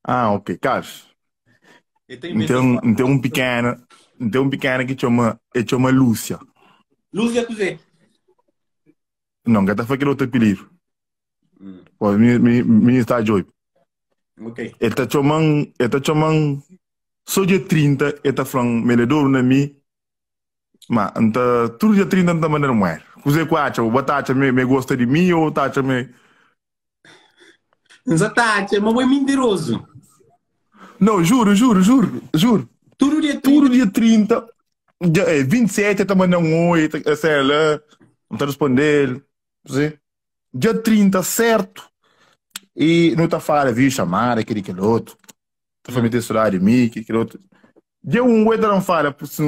Ah, ok, Carlos. Eu tenho medo das Então, fotos. então um pequeno que chama Lúcia. Lúcia Cozé. Não, que foi aquele outro apelido. Hum, Pô, minha está de hoje. ok. Ele está chamando, só dia 30, ele está falando, melhor na mim, mas tudo dia 30 não está mandando mulher. Você acha, o Batata me gosta de mim ou Tata me. Exatamente, mas é mentiroso. Não, juro, juro, juro, juro. Todo dia Tudo 30. dia 30, 27, ele está mandando um oi, sei lá, não está respondendo. Você? Dia 30, certo? E não está falando, viu, chamar, aquele outro. Está falando Hum. de celular de mim, aquele outro. Deu um weather não fala se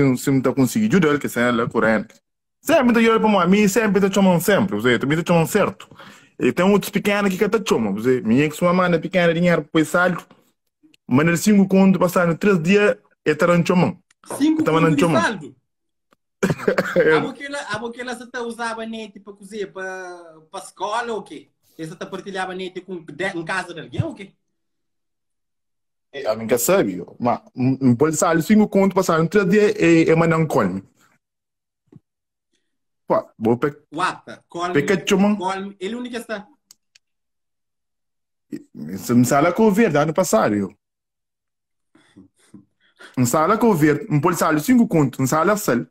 não está conseguindo. Ajuda ele que é lá corrente. Sempre está olhando para mim, sempre está chamando sempre. Você também está chamando certo. E tem outros pequenos que está chamando. Você, minha que sua mãe é pequena, dinheiro para o saldo. Mas ele 5 conto, passando 3 dias, ele está não chamando. Cinco Está conto mandando de chamando. saldo. A boquela você tá usava net para cozer para escola ou quê? Essa tá partilhava net em casa de alguém ou quê? A mim que sabe, mas não pode sair 5 conto, passando 3 dias, e mandando colme. Pô, vou Wata, pegar colme, chamando. colme, ele único está. Se me sala com o verde, ano passado, eu. Um sala com o verde, um pode sair 5 conto, um sala sal.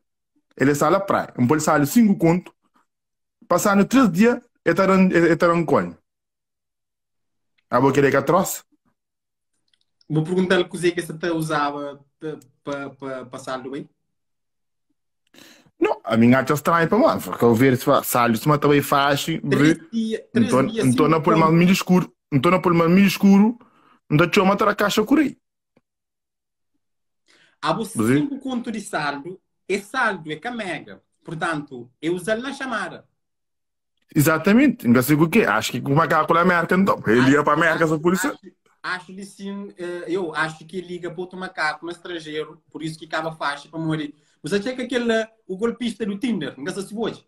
Ele sala praia. Um pode sair 5 conto, passando 3 dias, ele está um colme. A boca ele é que atroz. Vou perguntar-lhe o que você tá usava para passar do bem. Não, a minha arte é estranha para mim. Porque o verde sale, se mata bem fácil, Três dias, então cinco não pode mais conto. milho escuro. Então não pode mais milho escuro, não te matar a caixa por aí. Há Você? cinco conto de saldo, e saldo é camega. Portanto, eu usar na chamada. Exatamente. Não sei o quê. Acho que o macaco é a América, então. Ele Acho, ia para a América, essa acho, polícia. acho, acho de sim, eu acho que liga para outro macaco no estrangeiro, por isso que acaba faixa para morrer. Você acha que aquele, o golpista do Tinder, não se hoje?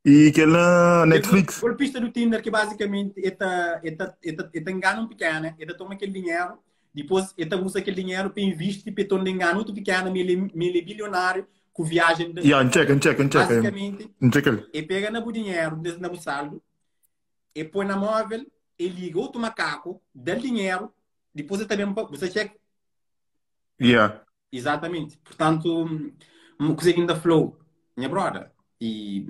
E aquele na Aquele Netflix. golpista do Tinder que basicamente ele engana um pequeno, ele toma aquele dinheiro, depois ele usa aquele dinheiro para investir, para tornar engano outro pequeno, ele bilionário, com viagem, E checa. basicamente, Checa ele. ele pega no dinheiro, no saldo, e põe na móvel, e liga outro macaco, dá dinheiro, depois ele também, você checa, Yeah. exatamente. Portanto, conseguindo da flow, minha brother, e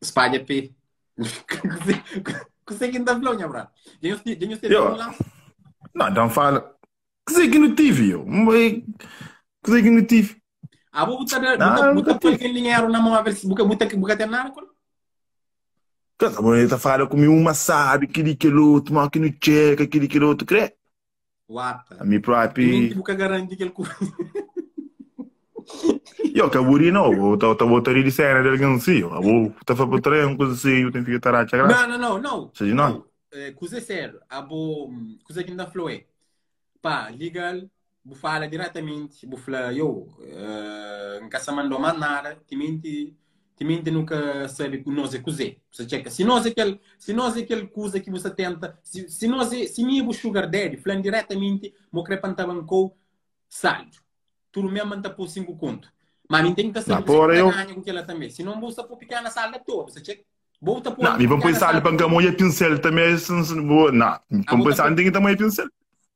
espalha P. Conseguindo da flow, minha brother. Tem o telefone Eu, lá? não, então fala. Que sei que não tive, eu. Que sei que não tive. Ah, vou Não, eu nunca pôr tive. aquele dinheiro na móvel, buka ter nada, qual? Cada bonita fala comigo uma sabe, aquele outro, mas que não checa, aquele outro, crê. A Wata. minha E mente própria. buka garante que ele. Eu acabei não, eu botaria de cena dele que não sei. Eu vou, tá para botar uma coisa assim, eu tenho que estar a graça. Não, não, não, não. Seja não. Não. Coisa sério. Abo, coisa que ainda flow é. Pá, legal. Vou falar diretamente. Vou falar, eu, nunca se mandou mais nada. Te mente nunca sabe que nós é cozer. Você checa. Se nós é aquele coisa que você tenta, se minha sugar daddy, falando diretamente, mo crepantavam com saldo. Tudo mesmo manda por 5 conto. Mas mim tem que Não, saber, você que porra, tá eu. ganhando com ela também. Se não, você por pequena salda toda, você checa. Volta Não, por e vamos pequena pensar ali salda para que a toda. mulher pincel também, boa. Não, A vamos volta pensar por em tem que também pincel.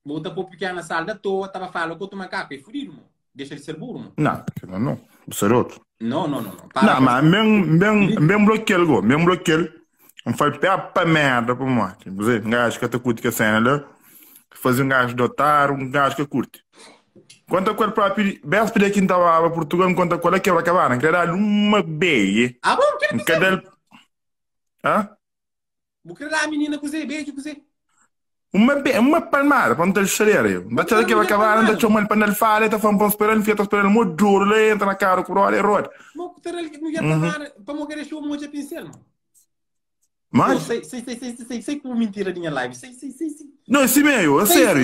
Volta para pequena salda toda, estava falando com o macaco, é furido, mano. Deixa de ser burro, mano. Não, não, ser outro. Não, não, não, não. Para Não, com mas essa. mesmo bloqueio, mesmo bloqueio. Não foi pé para merda para mim. Você, um gajo que até curte que a cena, fazer um gajo de otário, um gajo que curte. Quanto a qual próprio, bem pedir aqui em Portugal, quanto a qual é que vai acabar, não quer dar uma beia, Ah, bom, quer não quer dizer, dar, ah? vou querer dar a menina com você, beijo com você. Uma palmada, para não ter xereira. Não Vou deixa querer que vai mulher para acabar, não nada. deixa uma para ele falar, está falando para esperar, muito duro, ele entra na cara, com o olho errado. Vou querer mulher para Uhum. nada, para querer show muito a pincel, mano. Eu Mas, sei que mentira da minha live. Sei. não, esse meio, é Sei, sério.